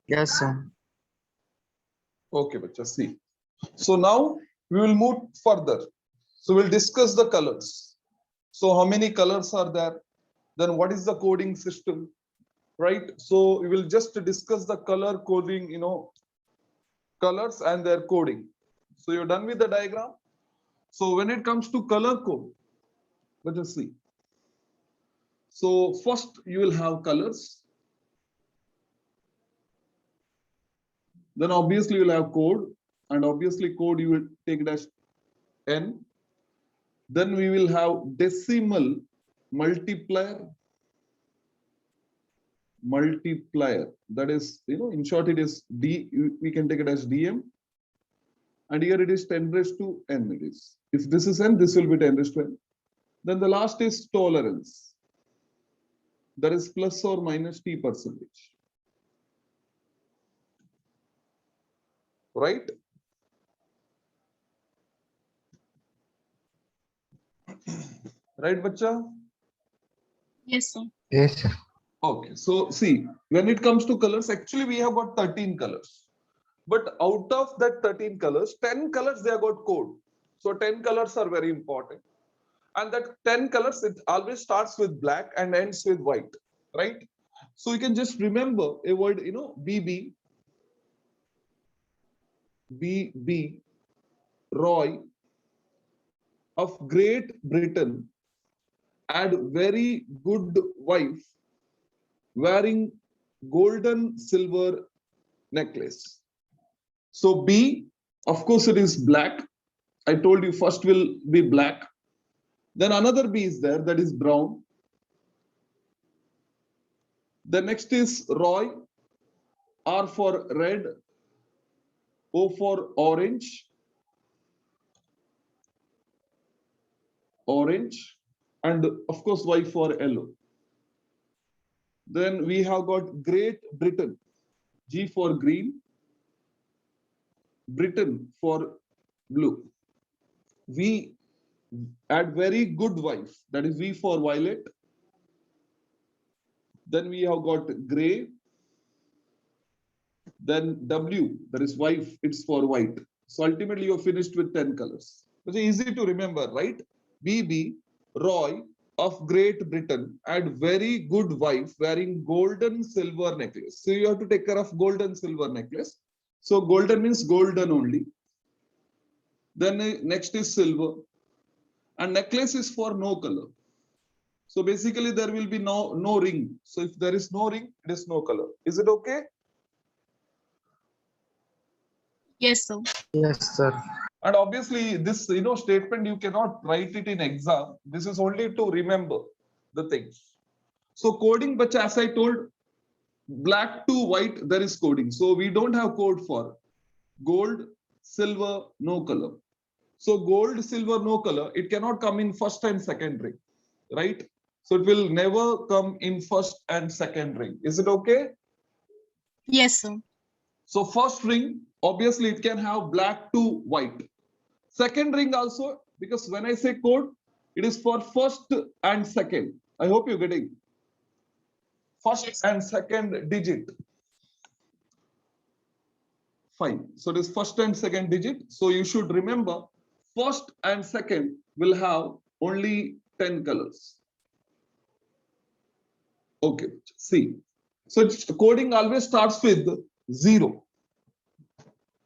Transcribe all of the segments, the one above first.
Yes, sir. Okay, bacha, see. So now we will move further. So we'll discuss the colors. So how many colors are there? Then what is the coding system? Right? So we will just discuss the color coding, colors and their coding. So you're done with the diagram? So when it comes to color code, let us see. So first you will have colors. Then obviously you'll have code, and obviously code you will take dash n. Then we will have decimal multiplier. That is, in short, it is D. We can take it as dm. And here it is 10 raised to n. It is. If this is n, this will be 10 raised to n. Then the last is tolerance. That is plus or minus t percentage. Right? Right, bacha? Yes, sir. Yes, sir. Okay, so see, when it comes to colors, actually we have got 13 colors. But out of that 13 colors, 10 colors they have got code. So 10 colors are very important. And that 10 colors, it always starts with black and ends with white, right? So you can just remember a word, BB, Roy of Great Britain had very good wife wearing golden silver necklace. So B, of course, it is black. I told you first will be black. Then another B is there, that is brown. The next is Roy, R for red, O for orange, and of course Y for yellow. Then we have got Great Britain, G for green, Britain for blue. We add very good wife, that is V for violet. Then we have got gray. Then W, that is wife, it's for white. So ultimately you're finished with 10 colors. It's easy to remember, right? BB, Roy of Great Britain had very good wife wearing golden silver necklace. So you have to take care of golden silver necklace. So golden means golden only. Then next is silver. And necklace is for no color. So basically there will be no ring. So if there is no ring, it is no color. Is it okay? Yes, sir. Yes, sir. And obviously this statement you cannot write it in exam. This is only to remember the things. So coding, but as I told, black to white there is coding. So we don't have code for gold, silver, no color. So gold, silver, no color, it cannot come in first and second ring, right? So it will never come in first and second ring. Is it okay? Yes, sir. So first ring, obviously it can have black to white. Second ring also, because when I say code, it is for first and second. I hope you're getting first and second digit. Fine. So it is first and second digit. So you should remember first and second will have only 10 colors. Okay, see. So coding always starts with 0.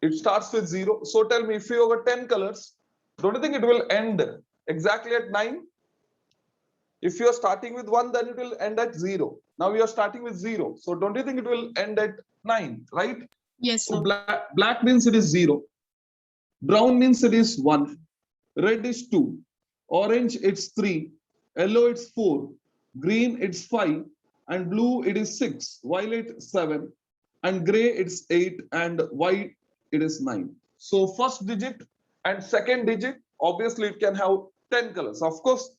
It starts with 0. So tell me, if you have 10 colors, don't you think it will end exactly at 9? If you are starting with 1, then it will end at 0. Now we are starting with 0. So don't you think it will end at 9, right? Yes, sir. So black means it is 0. Brown means it is 1. Red is 2. Orange it's 3. Yellow it's 4. Green it's 5. And blue it is 6. Violet 7. And gray it's 8. And white it is 9. So first digit and second digit, obviously it can have 10 colors. Of course,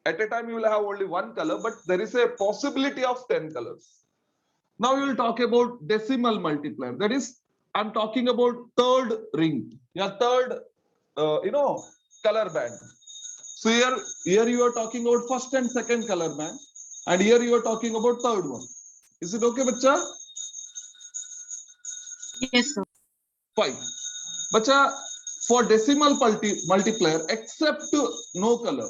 at a time you will have only one color, but there is a possibility of 10 colors. Now we will talk about decimal multiplier. That is, I'm talking about third ring. Yeah, third, color band. So here you are talking about first and second color band, and here you are talking about third one. Is it okay, bacha? Yes, sir. 5. Bacha, for decimal multiplier, except no color,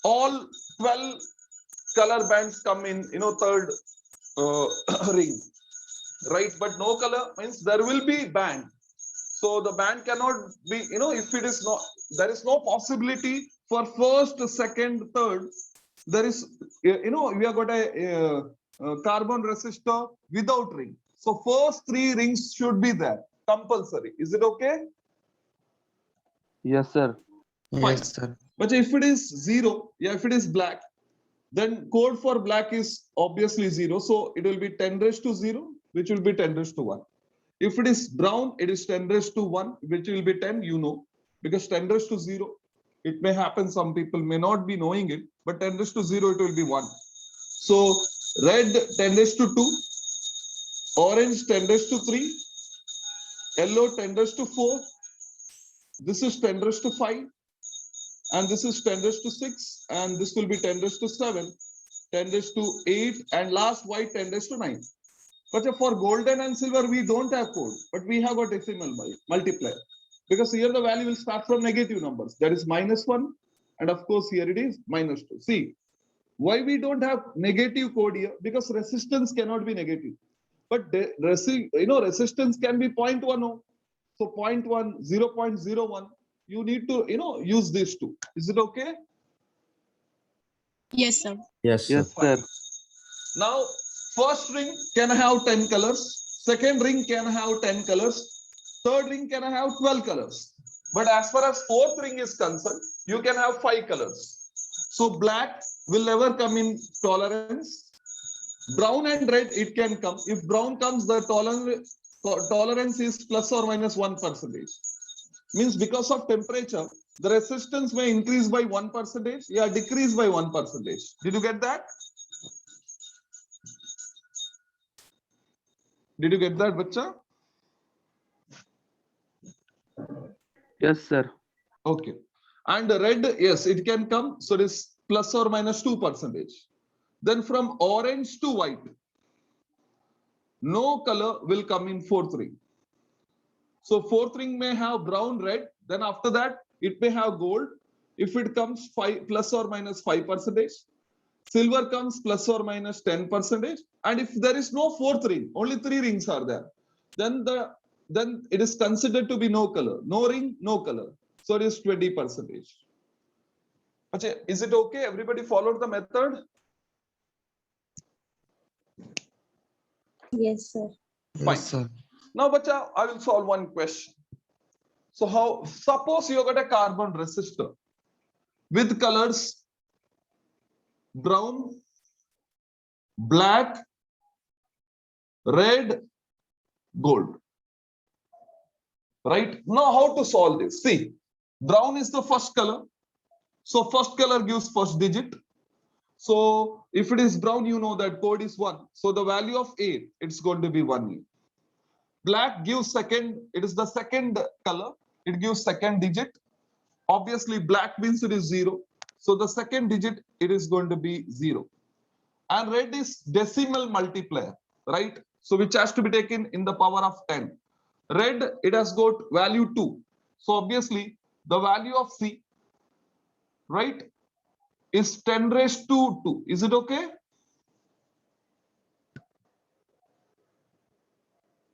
all 12 color bands come in, third ring, right? But no color means there will be band. So the band cannot be, if it is not, there is no possibility for first, second, third. There is, we have got a carbon resistor without ring. So first 3 rings should be there, compulsory. Is it okay? Yes, sir. Fine. Yes, sir. But if it is 0, yeah, if it is black, then code for black is obviously 0. So it will be 10 raised to 0, which will be 10 raised to 1. If it is brown, it is 10 raised to 1, which will be 10, because 10 raised to 0, it may happen, some people may not be knowing it, but 10 raised to 0, it will be 1. So red 10 raised to 2, orange 10 raised to 3, yellow 10 raised to 4, this is 10 raised to 5, and this is 10 raised to 6, and this will be 10 raised to 7, 10 raised to 8, and last white 10 raised to 9. But for golden and silver, we don't have code, but we have a decimal multiplier. Because here the value will start from negative numbers. That is -1, and of course here it is -2. See, why we don't have negative code here? Because resistance cannot be negative. But resistance can be 0.10. So 0.1, 0.01. You need to, use these two. Is it okay? Yes, sir. Yes, sir. Yes, sir. Now, first ring can have 10 colors. Second ring can have 10 colors. Third ring can have 12 colors. But as far as fourth ring is concerned, you can have 5 colors. So black will never come in tolerance. Brown and red, it can come. If brown comes, the tolerance is plus or minus 1%. Means because of temperature, the resistance may increase by 1%, yeah, decrease by 1%. Did you get that? Did you get that, bacha? Yes, sir. Okay. And the red, yes, it can come. So it is plus or minus 2%. Then from orange to white, no color will come in fourth ring. So fourth ring may have brown, red. Then after that, it may have gold. If it comes plus or minus 5%, silver comes plus or minus 10%. And if there is no fourth ring, only 3 rings are there, then it is considered to be no color. No ring, no color. So it is 20%. Okay, is it okay? Everybody followed the method? Yes, sir. Fine. Yes, sir. Now, bacha, I will solve one question. So suppose you got a carbon resistor with colors brown, black, red, gold. Right? Now, how to solve this? See, brown is the first color. So first color gives first digit. So if it is brown, you know that code is 1. So the value of A, it's going to be 1. Black gives second, it is the second color. It gives second digit. Obviously, black means it is 0. So the second digit, it is going to be 0. And red is decimal multiplier, right? So which has to be taken in the power of 10. Red, it has got value 2. So obviously, the value of C, right, is 10 raised to 2. Is it okay?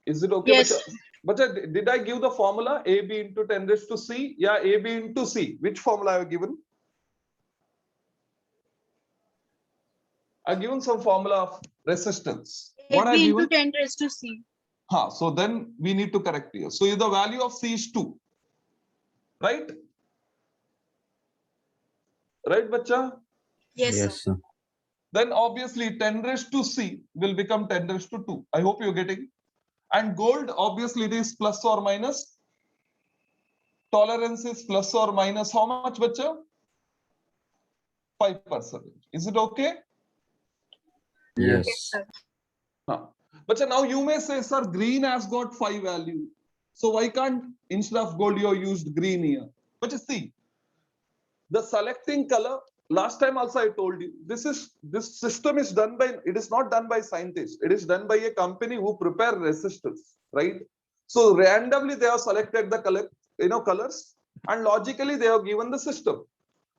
Is it okay? Yes. But did I give the formula AB into 10 raised to C? Yeah, AB into C. Which formula I have given? I've given some formula of resistance. What I AB into given? 10 raised to C. So then we need to correct here. So the value of C is 2. Right? Right, bacha? Yes, sir. Yes, sir. Then obviously 10 raised to C will become 10 raised to 2. I hope you're getting. And gold, obviously it is plus or minus. Tolerance is plus or minus how much, bacha? 5%. Is it okay? Yes. sir. But now you may say, sir, green has got 5 value. So why can't, instead of gold, you have used green here? But you see, the selecting color last time also I told you, this system is done by, it is not done by scientists, it is done by a company who prepare resistors, right? So randomly they have selected the color, colors, and logically they have given the system,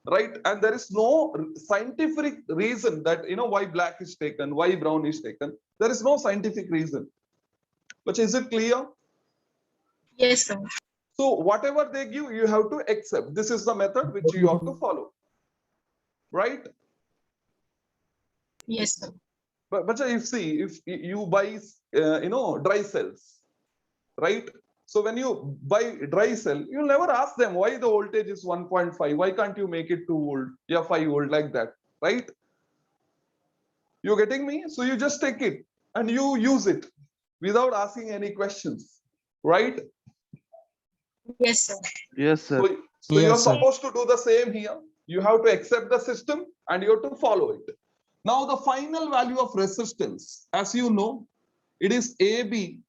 right? And there is no scientific reason that why black is taken, why brown is taken. There is no scientific reason. But is it clear? Yes, sir. So whatever they give, you have to accept. This is the method which you have to follow, right? Yes, sir. But if you buy dry cells, right? So when you buy dry cell, you'll never ask them why the voltage is 1.5. Why can't you make it 2 volt? Yeah, 5 volt, like that, right? You're getting me? So you just take it and you use it without asking any questions, right? Yes, sir. Yes, sir. So Yes, you're sir. supposed to do the same here. You have to accept the system and you have to follow it. Now the final value of resistance, as you know, it is AB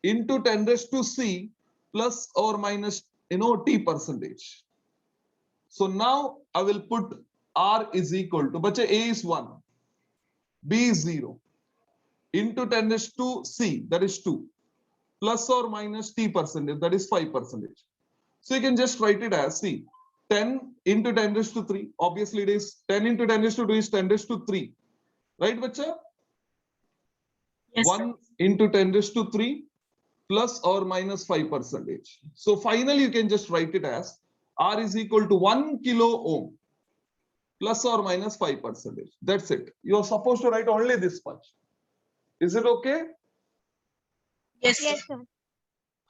into 10 raised to C plus or minus T percentage. So now I will put R is equal to, bacha, A is 1, B is 0, into 10 raised to C, that is 2, plus or minus T percentage, that is 5%. So you can just write it as, see, 10 into 10 raised to 3, obviously it is 10 into 10 raised to 2 is 10 raised to 3, right, bacha? Yes, 1 into 10 raised to 3 plus or minus 5%. So finally you can just write it as R is equal to 1 kilo ohm plus or minus 5%. That's it. You are supposed to write only this much. Is it okay? Yes, sir. Yes, sir.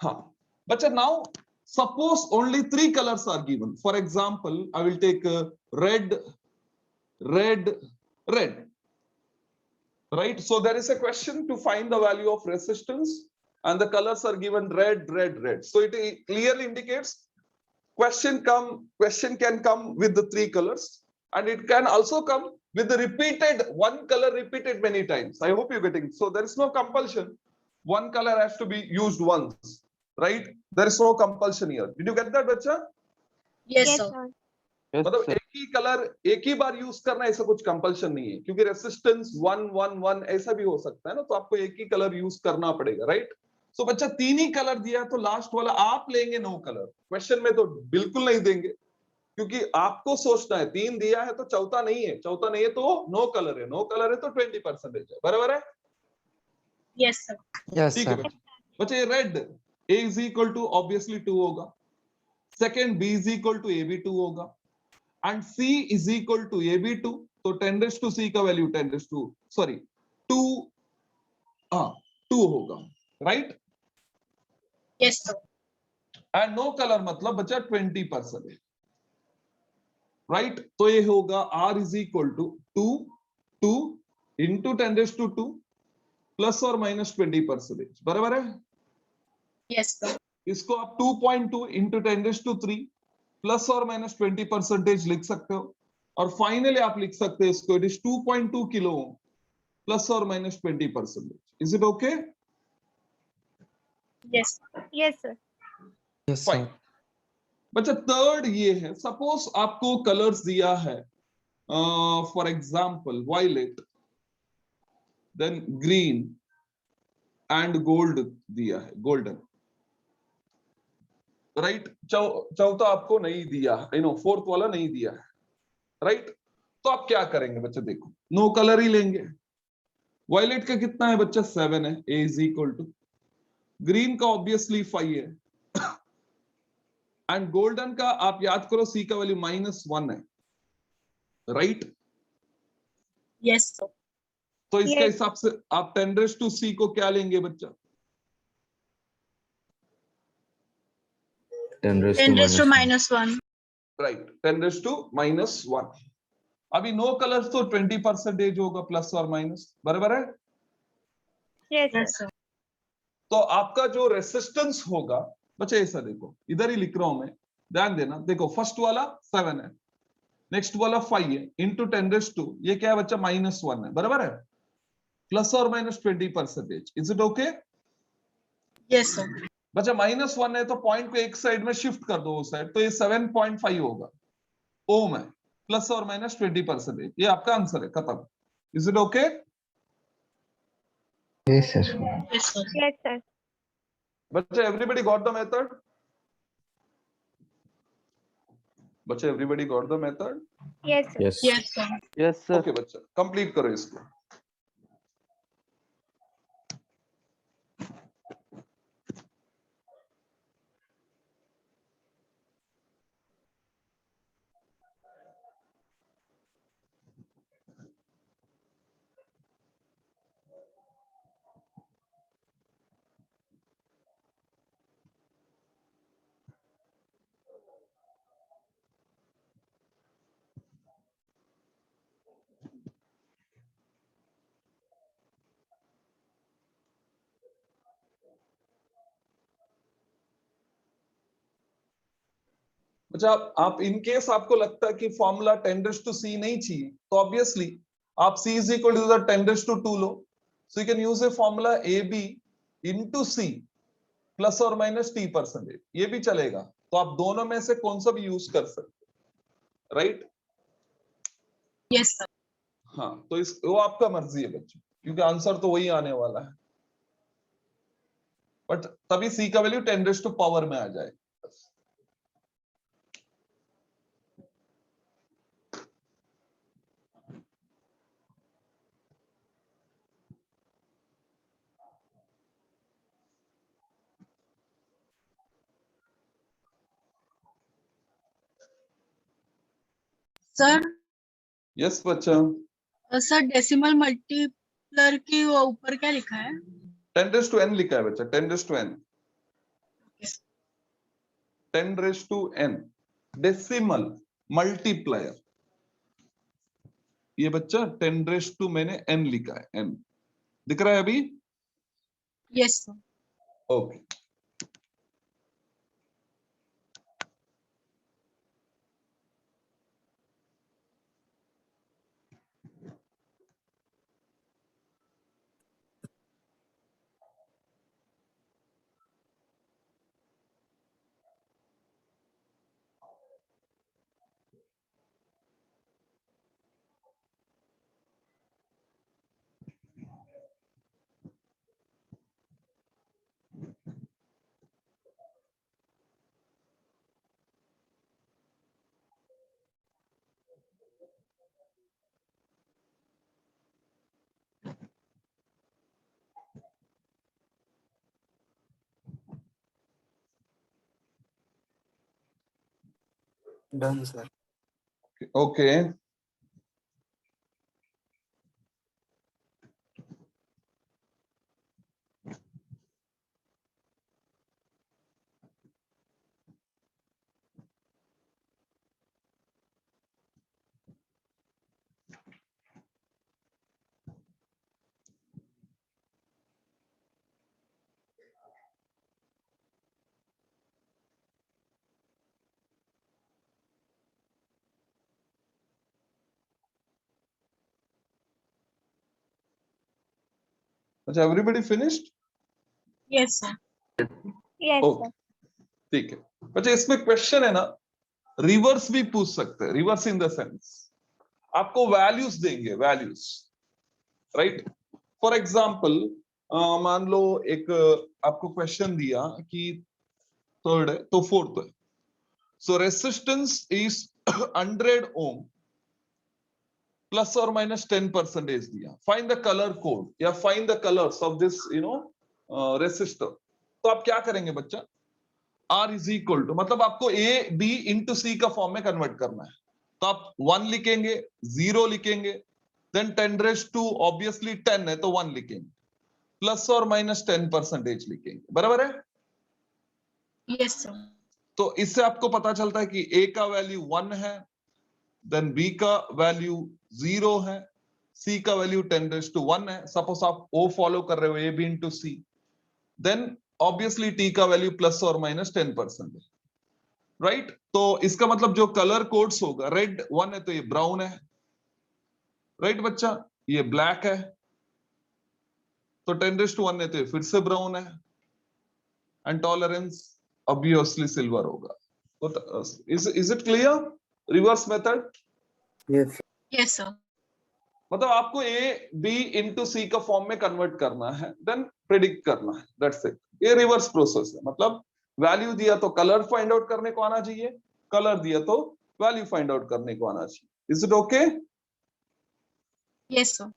Huh. But now suppose only 3 colors are given. For example, I will take red, red, red. Right? So there is a question to find the value of resistance and the colors are given red, red, red. So it clearly indicates question can come with the 3 colors, and it can also come with the repeated one color repeated many times. I hope you're getting. So there is no compulsion. One color has to be used once, right? There is no compulsion here. Did you get that, bacha? Yes, Yes, sir. sir. Yes, मतलब sir. एक ही colour एक ही बार use करना ऐसा कुछ compulsion नहीं है, क्योंकि resistance 1 1 1 ऐसा भी हो सकता है ना, तो आपको एक ही कलर यूज करना पड़ेगा, राइट? सो बच्चा 3 ही कलर दिया तो लास्ट वाला आप लेंगे नो कलर, क्वेश्चन में तो बिल्कुल नहीं देंगे, क्योंकि आपको सोचना है 3 दिया है तो चौथा नहीं है, चौथा नहीं है तो नो कलर है, नो कलर है तो 20% है, बराबर है? Yes, sir. Yes, ठीक है sir. बच्चा, ये red A is equal to obviously 2 होगा, second B is equal to AB2 होगा, and C is equal to AB2, so 10 raised to C का वैल्यू 10 raised to 2 होगा, right? Yes, sir. and no color मतलब बचा 20%, right? तो ये होगा R is equal to 2 into 10 raised to 2 plus or minus 20%, बराबर है? Yes, sir. इसको आप 2.2 into 10 raised to 3 प्लस और माइनस 20% लिख सकते हो, और फाइनली आप लिख सकते हैं इसको, it is 2.2 kilo ohm plus और minus 20%. Is it okay? Yes. Yes, sir. Yes, fine. sir. बच्चा थर्ड ये है, सपोज आपको कलर्स दिया है, for example violet, then green and gold दिया है, गोल्डन, राइट? चौथा आपको नहीं दिया, फोर्थ वाला नहीं दिया है, राइट? तो आप क्या करेंगे बच्चे? देखो, नो कलर ही लेंगे. वायलेट का कितना है बच्चा? 7 है. A is equal to, green का ऑब्वियसली 5 है, एंड गोल्डन का आप याद करो C का वैल्यू -1 है, राइट? Yes, sir. तो इसके Yes. हिसाब से आप 10 raised to C को क्या लेंगे बच्चा? 10 raised 10 to raised to minus -1. Right, 10 raised to -1. अभी नो कलर्स तो 20% होगा प्लस और माइनस, बराबर है? Yes, Yes, sir. sir. तो आपका जो रेसिस्टेंस होगा बच्चा, ऐसा देखो, इधर ही लिख रहा हूं मैं, ध्यान देना. देखो, फर्स्ट वाला 7 है, नेक्स्ट वाला 5 है, इंटू 10 raised to, ये क्या है बच्चा? -1 है, बराबर है? प्लस और minus 20%. Is it okay? Yes, sir. बच्चा -1 है तो पॉइंट को एक साइड में शिफ्ट कर दो, उस साइड, तो ये 7.5 होगा, ओम है. प्लस और माइनस 20%। ये आपका आंसर है, खत्म। Is it okay? Yes, sir. Yes, sir. Yes, sir. बच्चे एवरीबडी गॉट द मेथड? बच्चे everybody got the method? Yes, sir. Yes. Yes, sir. Yes, sir. Okay बच्चा, कंप्लीट करो इसको। अच्छा, आप इन केस आपको लगता है कि फॉर्मूला 10⁻⁶ नहीं चाहिए, तो ऑब्वियसली आप c इज इक्वल टू 10⁻² लो। So you can use a formula ab into c plus और माइनस t%। ये भी चलेगा, तो आप दोनों में से कौन सा भी यूज कर सकते, राइट? Yes, sir. हाँ, तो इस वो आपका मर्जी है बच्चों, क्योंकि आंसर तो वही आने वाला है, बट तभी c का वैल्यू 10⁻⁴ में आ जाए। Sir, यस बच्चा, सर डेसिमल मल्टीप्लर के वो ऊपर क्या लिखा है? 10⁻n लिखा है बच्चा, 10⁻n, 10⁻n डेसिमल मल्टीप्लायर। ये बच्चा 10⁻, मैंने n लिखा है, n दिख रहा है अभी? Yes, sir. Okay. Done, sir. Okay, अच्छा, everybody finished? Yes, sir. Yes, okay, sir. ठीक है। अच्छा, इसमें क्वेश्चन है ना, रिवर्स भी पूछ सकते हैं। रिवर्स इन द सेंस आपको वैल्यूज देंगे, वैल्यूज, राइट? फॉर एग्जांपल मान लो एक आपको क्वेश्चन दिया कि थर्ड है तो फोर्थ है। सो रेसिस्टेंस इज 100 ओम प्लस और माइनस 10% दिया। फाइंड द कलर कोड या find the colours of this resistor. तो आप क्या करेंगे बच्चा? R इज इक्वल टू, मतलब आपको A B इंटू C का फॉर्म में कन्वर्ट करना है। तो आप 1 लिखेंगे, 0 लिखेंगे, देन 10⁻², ऑब्वियसली 10 है तो 1 लिखेंगे, प्लस और माइनस 10% लिखेंगे, बराबर है? Yes, sir. तो इससे आपको पता चलता है कि A का वैल्यू 1 है, देन B का वैल्यू 0 है, C का वैल्यू 10⁻1 है। सपोज आप O फॉलो कर रहे हो, A B into C, then obviously T का वैल्यू प्लस और माइनस 10% है, राइट? तो इसका मतलब जो कलर कोड्स होगा, रेड 1 है तो ये ब्राउन है, राइट बच्चा? ये ब्लैक है तो 10⁻1 है तो ये फिर से ब्राउन है, एंड टॉलरेंस ऑब्वियसली सिल्वर होगा। Is it clear? Reverse method? Yes, sir. Yes, sir. मतलब आपको ए बी इंटू सी का फॉर्म में कन्वर्ट करना है, देन प्रिडिक्ट करना है, दैट्स इट। ये रिवर्स प्रोसेस है, मतलब वैल्यू दिया तो कलर फाइंड आउट करने को आना चाहिए, कलर दिया तो वैल्यू फाइंड आउट करने को आना चाहिए। Is it okay? Yes, sir.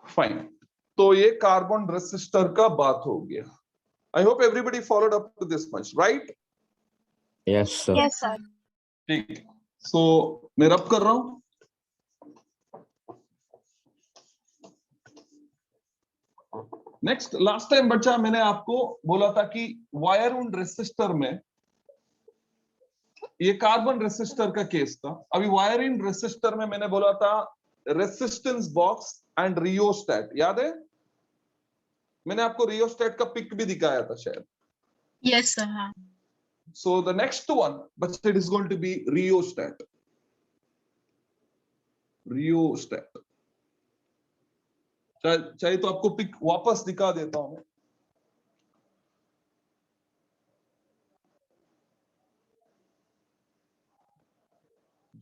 Fine. तो ये कार्बन रेसिस्टर का बात हो गया। I hope everybody followed up to this much, right? Yes, sir. Yes, sir. ठीक, सो मैं रब कर रहा हूं। नेक्स्ट, लास्ट टाइम बच्चा मैंने आपको बोला था कि वायर उंड रेसिस्टर में, ये कार्बन रेसिस्टर का केस था। अभी वायर इन रेसिस्टर में मैंने बोला था रेसिस्टेंस बॉक्स एंड रियोस्टेट, याद है? मैंने आपको रियोस्टेट का पिक भी दिखाया था शायद। Yes, sir. हाँ. So the next one, but it is going to be rheostat. Rheostat. चाहे तो आपको पिक वापस दिखा देता हूं।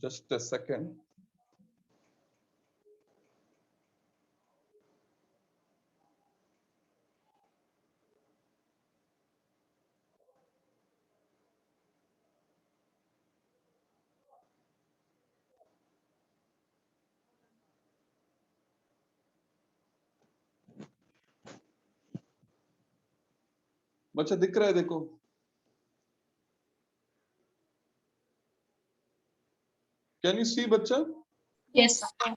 Just a second. बच्चा दिख रहा है, देखो। Can you see बच्चा? Yes, sir.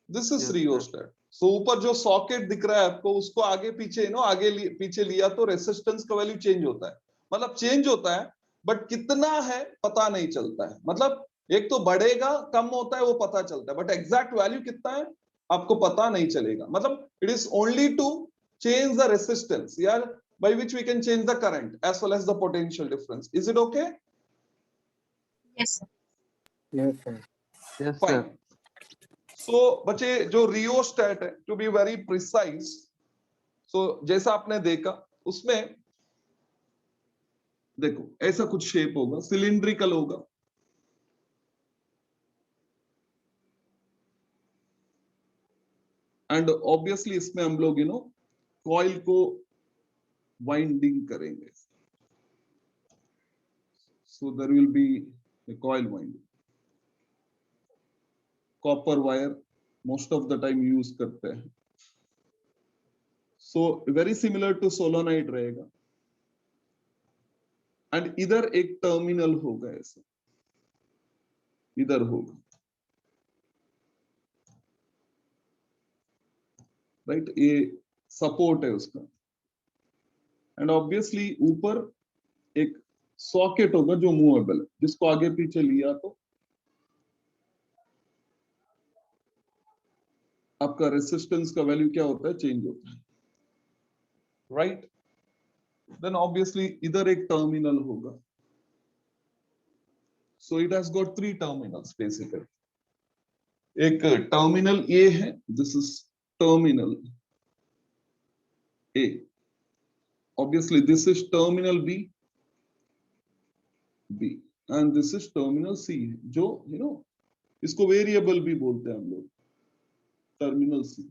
This is Yes, sir. rheostat. So ऊपर जो सॉकेट दिख रहा है आपको, उसको आगे पीछे पीछे लिया तो रेसिस्टेंस का वैल्यू चेंज होता है। मतलब चेंज होता है, बट कितना है पता नहीं चलता है। मतलब एक तो बढ़ेगा, कम होता है, वो पता चलता है, बट एग्जैक्ट वैल्यू कितना है आपको पता नहीं चलेगा। मतलब it is only to change the resistance, यार, by which we can change the current as well as the potential difference. Is it okay? Yes, sir. Yes, sir. Yes, sir. Fine. So बच्चे, जो rheostat है, to be very precise, so जैसा आपने देखा उसमें देखो ऐसा कुछ शेप होगा, सिलिंड्रिकल होगा, एंड ऑब्वियसली इसमें हम लोग कॉइल को वाइंडिंग करेंगे। So there will be a coil winding. Copper wire most of the time use करते हैं। So very similar to solenoid रहेगा, एंड इधर एक टर्मिनल होगा, ऐसा इधर होगा, राइट? ये सपोर्ट है उसका, एंड ऑब्वियसली ऊपर एक सॉकेट होगा जो मूवेबल है, जिसको आगे पीछे लिया तो आपका रेसिस्टेंस का वैल्यू क्या होता है, चेंज होता है, राइट? देन ऑब्वियसली इधर एक टर्मिनल होगा। So it has got 3 terminals basically. एक टर्मिनल ए है, this is terminal A, obviously this is terminal B, and this is terminal C, जो इसको वेरिएबल भी बोलते हैं हम लोग, टर्मिनल सी।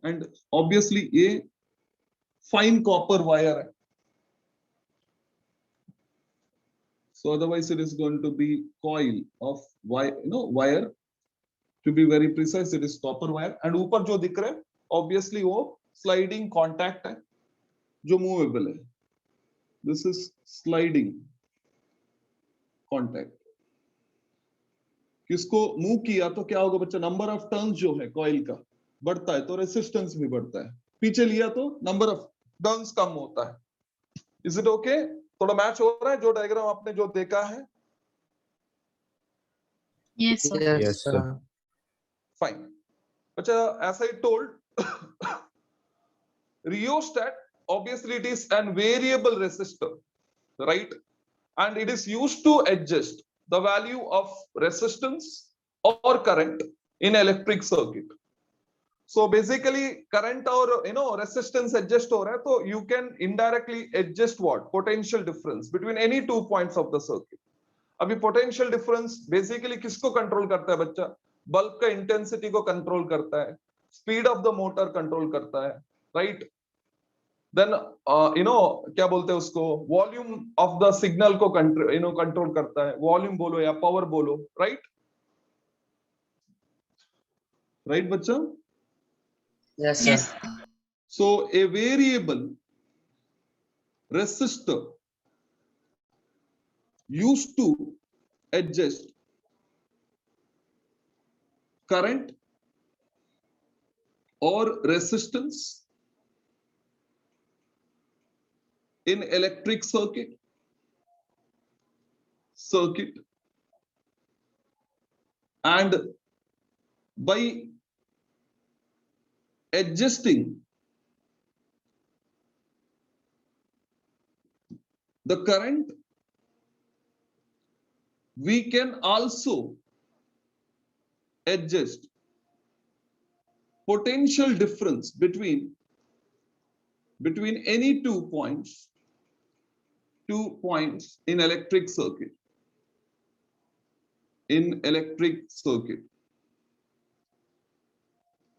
एंड ऑब्वियसली ये फाइन कॉपर वायर है, so otherwise it is going to be coil of wire, to be very precise it is copper wire, and ऊपर जो दिख रहा है ऑब्वियसली वो स्लाइडिंग कॉन्टैक्ट है जो मूवेबल है, दिस इज स्लाइडिंग कॉन्टैक्ट। किसको मूव किया तो क्या होगा बच्चा, नंबर ऑफ टर्न्स जो है कॉइल का बढ़ता है तो रेसिस्टेंस भी बढ़ता है, पीछे लिया तो नंबर ऑफ टर्न्स कम होता है। Is it okay? थोड़ा मैच हो रहा है जो डायग्राम आपने जो देखा है? Yes, sir. Yes, sir. Fine. अच्छा, as I told, rheostat obviously it is an variable resistor, right? And it is used to adjust the value of resistance or current in electric circuit. So basically current और resistance adjust हो रहा है, तो you can indirectly adjust what? Potential difference between any 2 points of the circuit. अभी potential difference basically किसको control करता है बच्चा? बल्ब का इंटेंसिटी को कंट्रोल करता है, speed of the motor control करता है, राइट। देन क्या बोलते हैं उसको, वॉल्यूम ऑफ द सिग्नल को कंट्रोल करता है, वॉल्यूम बोलो या पावर बोलो, राइट। राइट बच्चा? Yes, Yes. sir. So a variable resistor used to adjust current or resistance in electric circuit, and by adjusting the current, we can also adjust potential difference between any 2 points in electric circuit.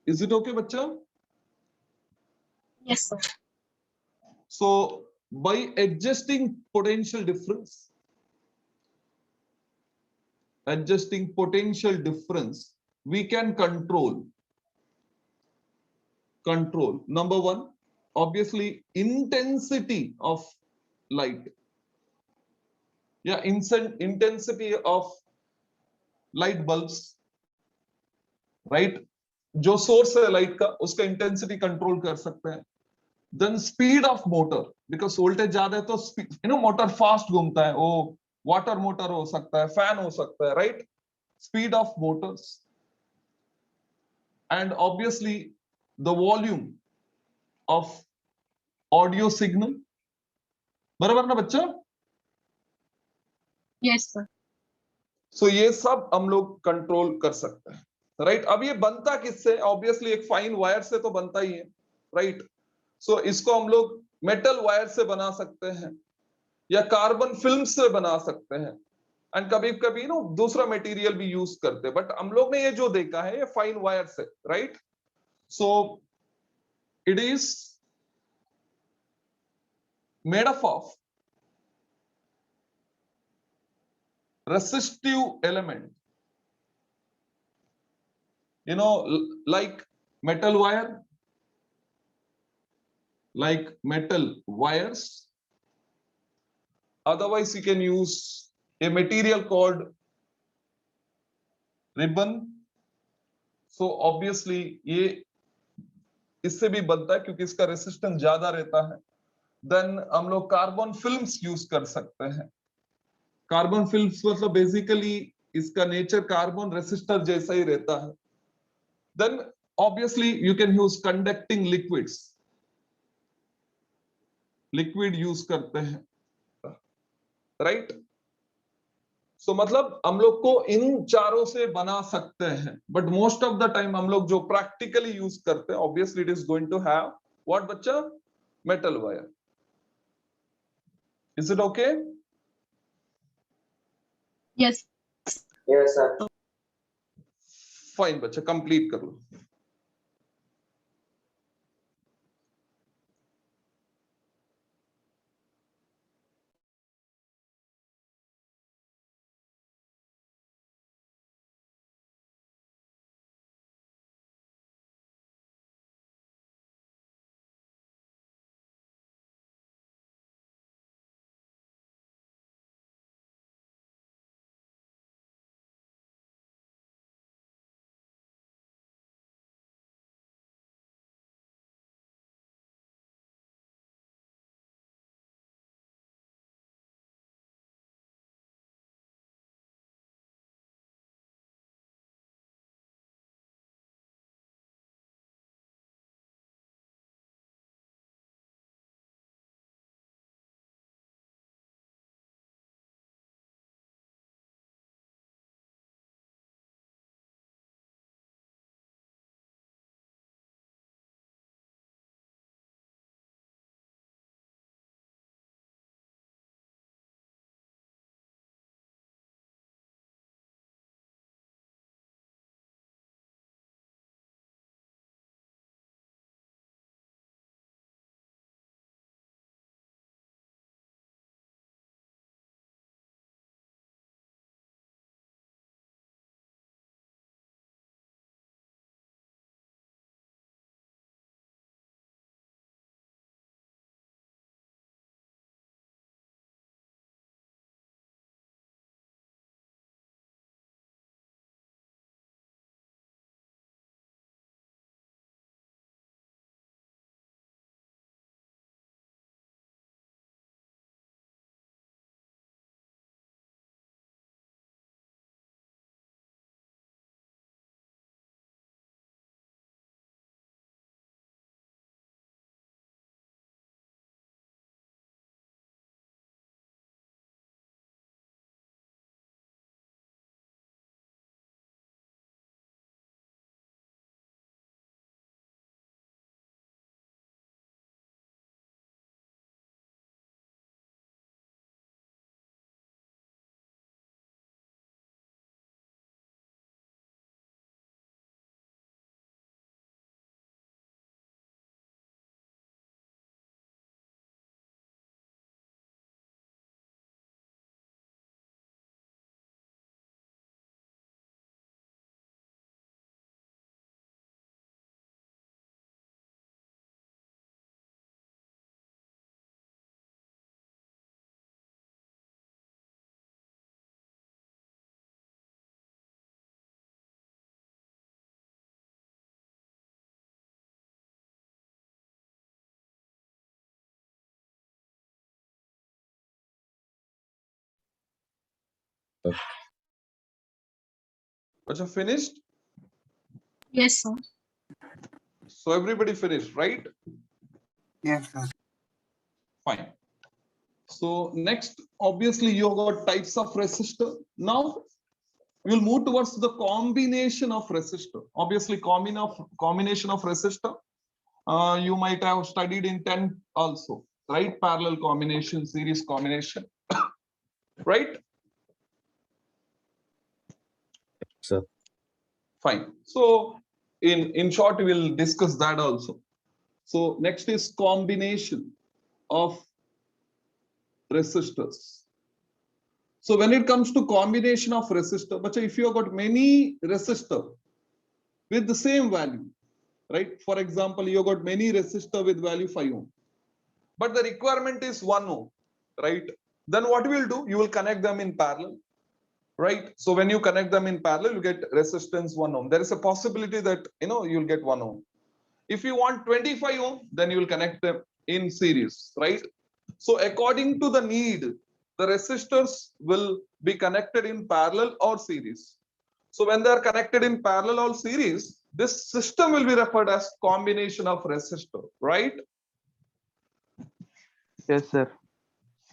Is it okay, bacha? Yes, sir. So by adjusting potential difference, we can control number one, obviously, intensity of light. Yeah, intensity of light bulbs, right? जो source है light का, उसका intensity control कर सकते हैं। Then speed of motor, because voltage ज्यादा है तो मोटर फास्ट घूमता है, वो वाटर मोटर हो सकता है, फैन हो सकता है, right. Speed of Motors and obviously the volume of audio signal, बराबर ना बच्चा? Yes, sir. सो ये सब हम लोग कंट्रोल कर सकते हैं, राइट। अब ये बनता किससे? ऑब्वियसली एक फाइन वायर से तो बनता ही है, राइट। सो इसको हम लोग मेटल वायर से बना सकते हैं या कार्बन फिल्म से बना सकते हैं, एंड कभी कभी दूसरा मटेरियल भी यूज करते हैं, बट हम लोग ने ये जो देखा है ये फाइन वायर से, right. So it is made up of resistive element, like metal wire, like metal wires. Otherwise you can use a material called ribbon. So obviously ये इससे भी बनता है क्योंकि इसका रेसिस्टेंस ज्यादा रहता है। देन हम लोग कार्बन फिल्म्स यूज कर सकते हैं। कार्बन फिल्म्स मतलब बेसिकली इसका नेचर कार्बन रेसिस्टर जैसा ही रहता है। Then obviously you can use conducting liquid use करते हैं, राइट। सो मतलब हम लोग को इन चारों से बना सकते हैं, but most of the time हम लोग जो प्रैक्टिकली यूज करते हैं, obviously it is going to have what बच्चा? Metal wire. Is it okay? Yes. Yes, sir. Fine बच्चा, कंप्लीट कर लो। sir. Acha, finished? Yes, sir. So everybody finished, right? Yes, sir. Fine. So next, obviously, you got types of resistor. Now we'll move towards the combination of resistor. Obviously, combination of resistor. You might have studied in 10th also, right? Parallel combination, series combination, right? Sir. Fine. So in short, we will discuss that also. So next is combination of resistors. So when it comes to combination of resistor, but if you have got many resistor with the same value, right? For example, you have got many resistor with value 5 ohm, but the requirement is 1 ohm, right? Then what you will do? You will connect them in parallel, right? So when you connect them in parallel, you get resistance 1 ohm. There is a possibility that you'll get 1 ohm. If you want 25 ohm, then you will connect them in series, right? So according to the need, the resistors will be connected in parallel or series. So when they are connected in parallel or series, this system will be referred as combination of resistor, right? Yes, sir.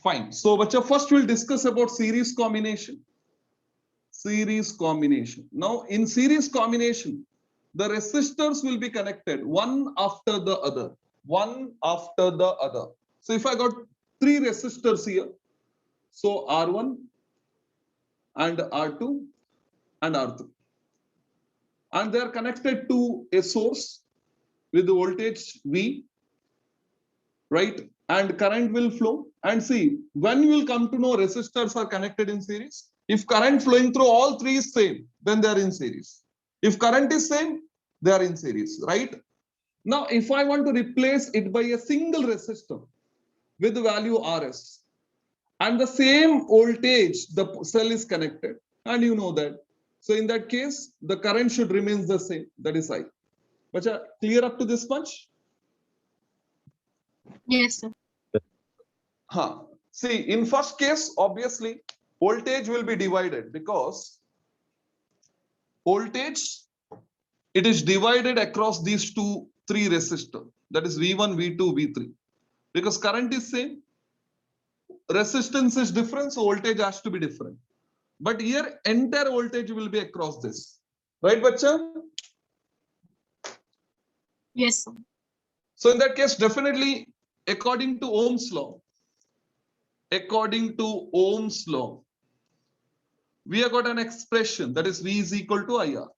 Fine. So bacha, first we'll discuss about series combination. Series combination. Now in series combination, the resistors will be connected one after the other. One after the other. So if I got 3 resistors here, so R1 and R2 and R3, and they are connected to a source with the voltage V, right? And current will flow. And see, when you will come to know resistors are connected in series, if current flowing through all 3 is same, then they are in series. If current is same, they are in series, right? Now, if I want to replace it by a single resistor with the value Rs, and the same voltage, the cell is connected, and you know that. So in that case, the current should remain the same, that is I. But clear up to this much? Yes, sir. Huh. See, in first case, obviously, voltage will be divided because voltage, it is divided across these 3 resistors. That is V1, V2, V3. Because current is same, resistance is different, so voltage has to be different. But here, entire voltage will be across this. Right, bacha? Yes, sir. So in that case, definitely, according to Ohm's law, we have got an expression that is V is equal to IR.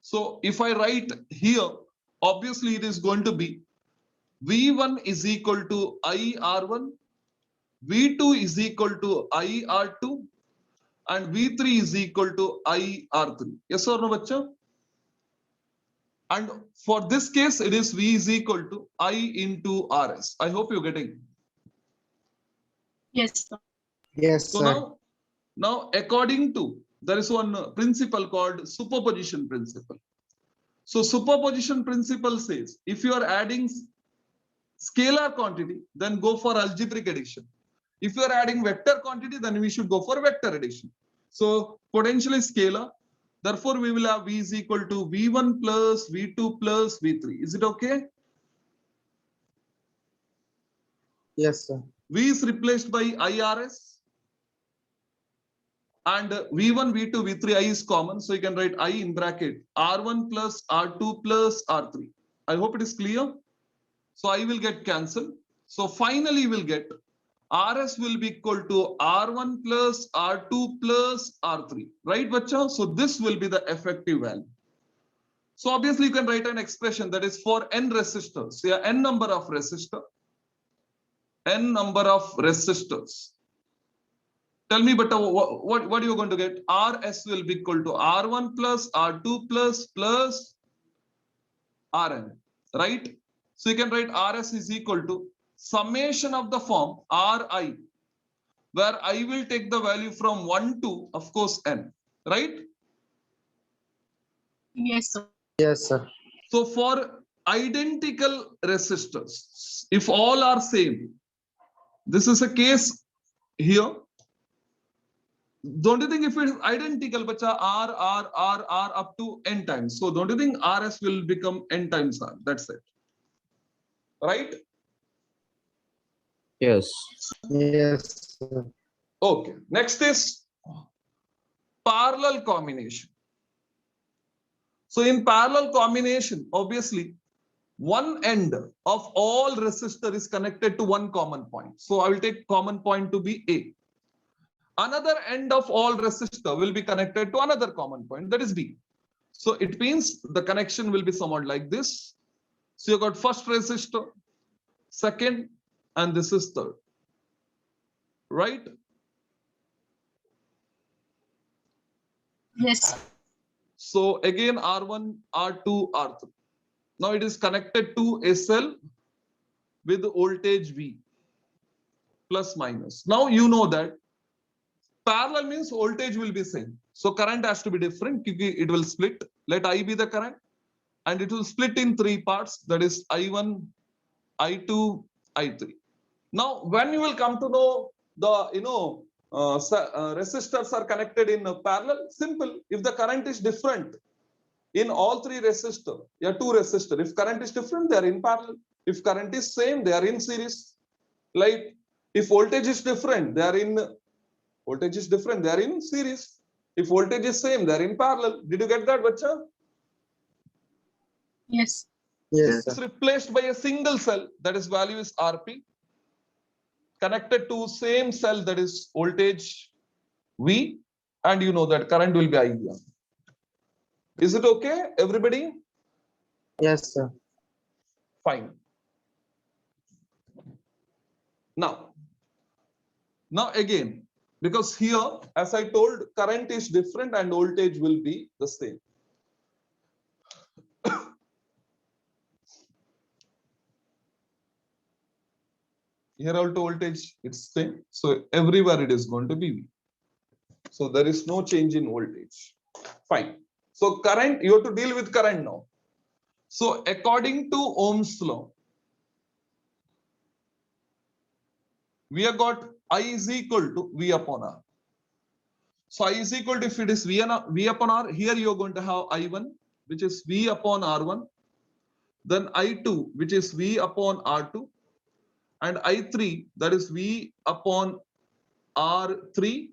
So if I write here, obviously it is going to be V1 is equal to IR1, V2 is equal to IR2, and V3 is equal to IR3. Yes or no, bacha? And for this case, it is V is equal to I into RS. I hope you're getting. Yes, sir. Yes, So sir. now according to, there is one principle called superposition principle. So superposition principle says, if you are adding scalar quantity, then go for algebraic addition. If you are adding vector quantity, then we should go for vector addition. So potentially scalar. Therefore, we will have V is equal to V1 plus V2 plus V3. Is it okay? Yes, sir. V is replaced by IRS. And V1, V2, V3, I is common. So you can write I in bracket R1 plus R2 plus R3. I hope it is clear. So I will get cancelled. So finally we'll get RS will be equal to R1 plus R2 plus R3. Right, bacha? So this will be the effective value. So obviously you can write an expression that is for n resistors. Yeah, n number of resistors. N number of resistors. Tell me, but what are you going to get? RS will be equal to R1 plus R2 plus Rn, right? So you can write RS is equal to summation of the form Ri, where I will take the value from 1 to, of course, n, right? Yes, sir. Yes, sir. So for identical resistors, if all are same, this is a case here. don't you think if it is identical, bacha, R up to n times? So don't you think RS will become n times R? That's it. Right? Yes. Yes, sir. Okay. Next is parallel combination. So in parallel combination, obviously, one end of all resistor is connected to one common point. So I will take common point to be A. Another end of all resistor will be connected to another common point, that is B. So it means the connection will be somewhat like this. So you got first resistor, second, and this is third. Right? Yes. So again, R1, R2, R3. Now it is connected to a cell with voltage V, plus minus. Now you know that parallel means voltage will be same. So current has to be different. It will split. Let I be the current, and it will split in three parts. That is I1, I2, I3. Now, when you will come to know the resistors are connected in parallel, simple. If the current is different in all three resistors, two resistors. If current is different, they are in parallel. If current is same, they are in series. Like if voltage is different, they are in series. If voltage is same, they are in parallel. Did you get that, bacha? Yes. Yes, It's sir. replaced by a single cell, that is value is Rp, connected to same cell, that is voltage V, and you know that current will be I. Is it okay, everybody? Yes, sir. Fine. Now again, because here, as I told, current is different and voltage will be the same. Here also voltage, it's same. So everywhere it is going to be V. So there is no change in voltage. Fine. So current, you have to deal with current now. So according to Ohm's law, we have got I is equal to V upon R. So I is equal to, if it is V upon R, here you are going to have I1, which is V upon R1, then I2, which is V upon R2, and I3, that is V upon R3.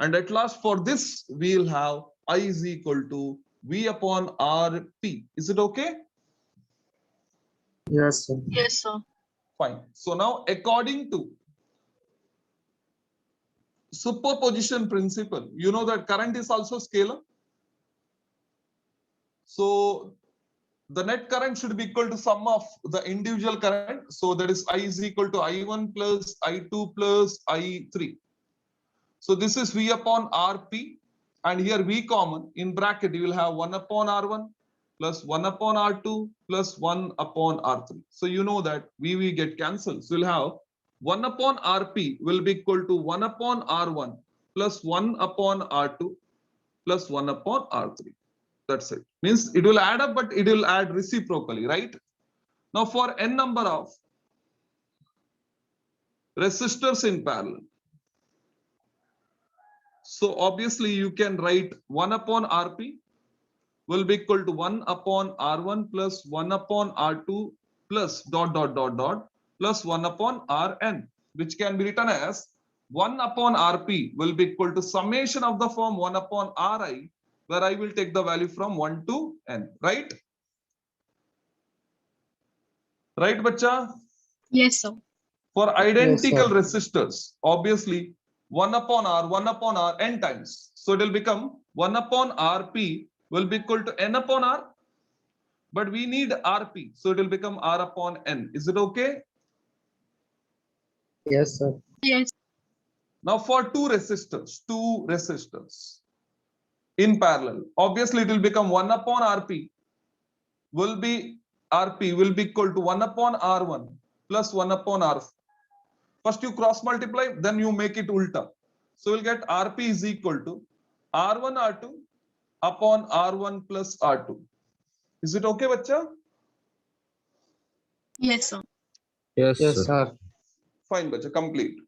And at last for this, we'll have I is equal to V upon Rp. Is it okay? Yes, sir. Yes, sir. Fine. So now according to superposition principle, you know that current is also scalar. So the net current should be equal to sum of the individual current. So that is I is equal to I1 plus I2 plus I3. So this is V upon Rp, and here V common, in bracket you will have 1 upon R1 plus 1 upon R2 plus 1 upon R3. So you know that V get cancelled. So you'll have 1 upon Rp will be equal to 1 upon R1 plus 1 upon R2 plus 1 upon R3. That's it. Means it will add up, but it will add reciprocally, right? Now for n number of resistors in parallel, so obviously you can write 1 upon Rp will be equal to 1 upon R1 plus 1 upon R2 plus dot plus 1 upon Rn, which can be written as 1 upon Rp will be equal to summation of the form 1 upon Ri, where I will take the value from 1 to n, right? Right, bacha? Yes, sir. For identical Yes, sir. resistors, obviously 1 upon R n times. So it will become 1 upon Rp will be equal to n upon R, but we need Rp. So it will become R upon n. Is it okay? Yes, sir. Yes. Now for two resistors in parallel, obviously it will become 1 upon Rp will be equal to 1 upon R1 plus 1 upon R. First you cross multiply, then you make it ulta. So we'll get Rp is equal to R1 R2 upon R1 plus R2. Is it okay, bacha? Yes, sir. Yes, Yes, sir. sir. Fine, bacha, complete.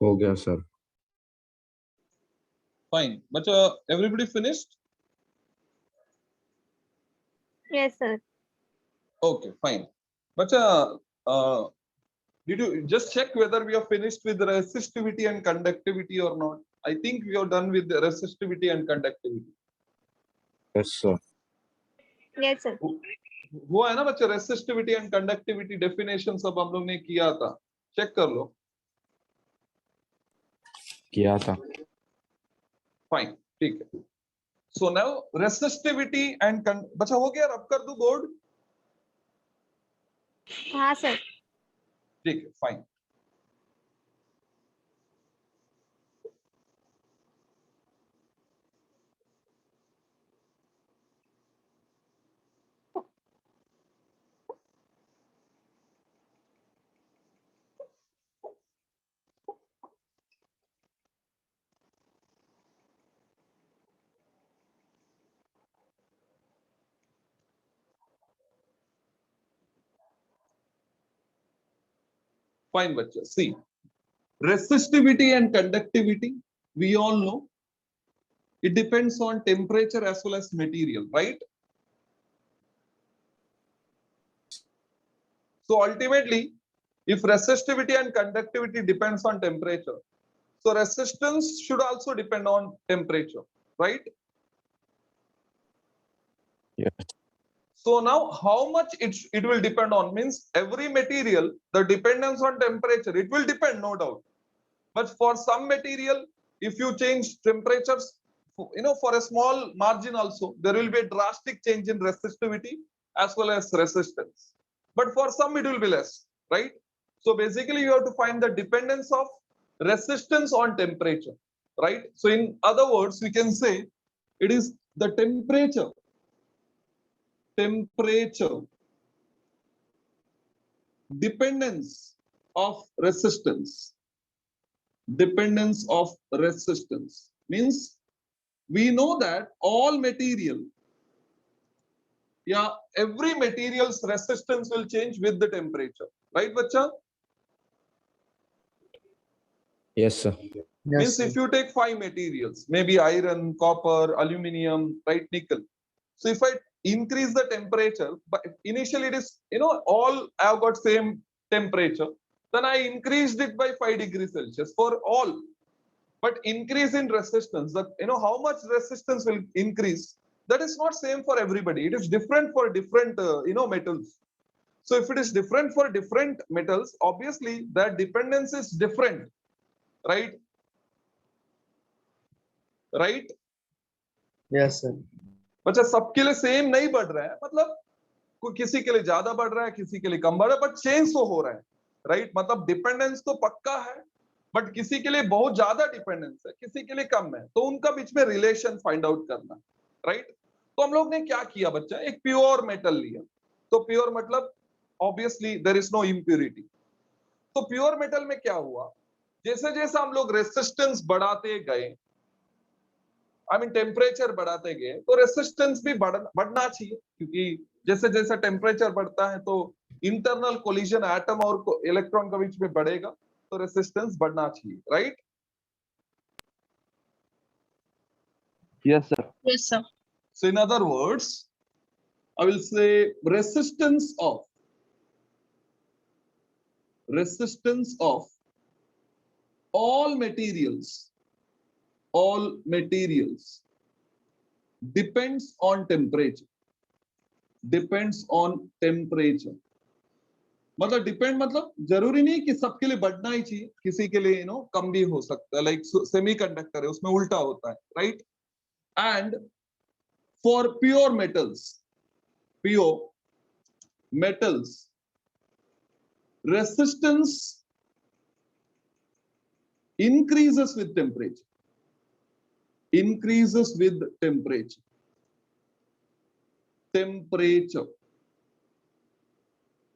हो गया sir. Fine. But everybody finished? Yes, sir. Okay, fine. But did you just check whether we are finished with resistivity and conductivity or not? I think we are done with the resistivity and conductivity. Yes sir. Yes, sir. हुआ है ना बच्चे? Resistivity and conductivity definition सब हम लोग ने किया था, चेक कर लो. किया था. फाइन, ठीक है. सो नाउ रेसिस्टिविटी एंड बच्चा हो गया, रब कर दूं बोर्ड? हाँ सर. ठीक है, fine. Fine, bachcha. See, resistivity and conductivity, we all know, it depends on temperature as well as material, right? So ultimately, if resistivity and conductivity depends on temperature, so resistance should also depend on temperature, right? Yes. So now how much it will depend on means every material, the dependence on temperature, it will depend, no doubt. But for some material, if you change temperatures, for a small margin also, there will be a drastic change in resistivity as well as resistance. But for some, it will be less, right? So basically, you have to find the dependence of resistance on temperature, right? So in other words, we can say it is the temperature dependence of resistance means we know that all material, every material's resistance will change with the temperature, right bacha? Yes sir. Yes, Means sir. if you take 5 materials, maybe iron, copper, aluminum, right, nickel. So if I increase the temperature, but initially it is, all have got same temperature, then I increased it by 5 degrees Celsius for all. But increase in resistance, how much resistance will increase, that is not same for everybody. It is different for different, metals. So if it is different for different metals, obviously that dependence is different, right? Right? Yes, sir. बच्चा सबके लिए same नहीं बढ़ रहा है, मतलब कोई किसी के लिए ज्यादा बढ़ रहा है, किसी के लिए कम बढ़ रहा है, बट चेंज तो हो रहा है, राइट? मतलब डिपेंडेंस तो पक्का है, बट किसी के लिए बहुत ज्यादा डिपेंडेंस है, किसी के लिए कम है, तो उनका बीच में रिलेशन फाइंड आउट करना, राइट? तो हम लोग ने क्या किया बच्चा, एक प्योर मेटल लिया. तो प्योर मतलब obviously there is no impurity. तो प्योर मेटल में क्या हुआ, जैसे जैसे हम लोग रेसिस्टेंस बढ़ाते गए, टेम्परेचर बढ़ाते गए, तो रेसिस्टेंस भी बढ़ना चाहिए, क्योंकि जैसे जैसे टेम्परेचर बढ़ता है तो इंटरनल कोलिजन एटम और इलेक्ट्रॉन के बीच में बढ़ेगा, तो रेसिस्टेंस बढ़ना चाहिए, right? Yes, sir. Yes, sir. So in other words, I will say resistance of all materials depends on temperature. मतलब डिपेंड मतलब जरूरी नहीं कि सबके लिए बढ़ना ही चाहिए, किसी के लिए कम भी हो सकता है. लाइक सेमीकंडक्टर है, उसमें उल्टा होता है, right? And for pure metals resistance increases with temperature,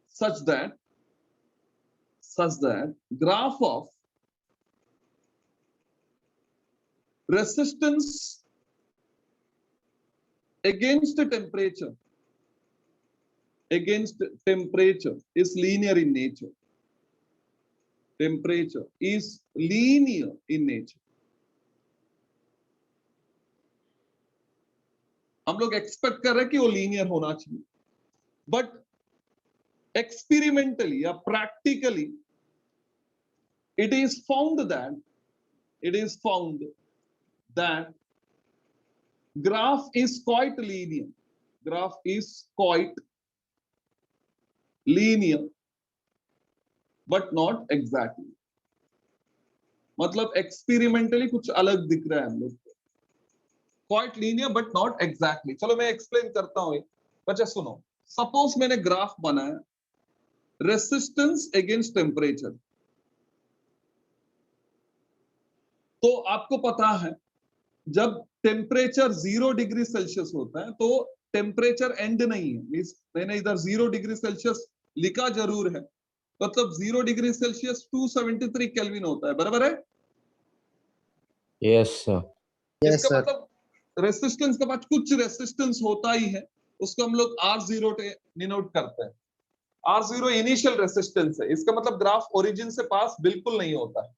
such that graph of resistance against temperature is linear in nature. temperature is linear in nature. हम लोग एक्सपेक्ट कर रहे हैं कि वो लीनियर होना चाहिए, बट एक्सपेरिमेंटली या practically it is found that graph is quite linear. Graph is quite linear, but not exactly. मतलब एक्सपेरिमेंटली कुछ अलग दिख रहा है हम लोग को. Quite linear but not exactly. चलो मैं एक्सप्लेन करता हूं. बच्चा सुनो, सपोज मैंने ग्राफ बनाया रेसिस्टेंस अगेंस्ट टेम्परेचर. तो आपको पता है जब टेम्परेचर 0 डिग्री सेल्सियस होता है तो टेम्परेचर एंड नहीं है. मींस मैंने इधर 0 डिग्री सेल्सियस लिखा जरूर है, मतलब 0 डिग्री सेल्सियस 273 केल्विन होता है. बराबर है? Yes, sir. Yes, इसका sir. मतलब रेसिस्टेंस के बाद कुछ रेसिस्टेंस होता ही है, उसको हम लोग R0 डिनोट करते हैं. R0 इनिशियल रेसिस्टेंस है. इसका मतलब ग्राफ ओरिजिन से पास बिल्कुल नहीं होता है.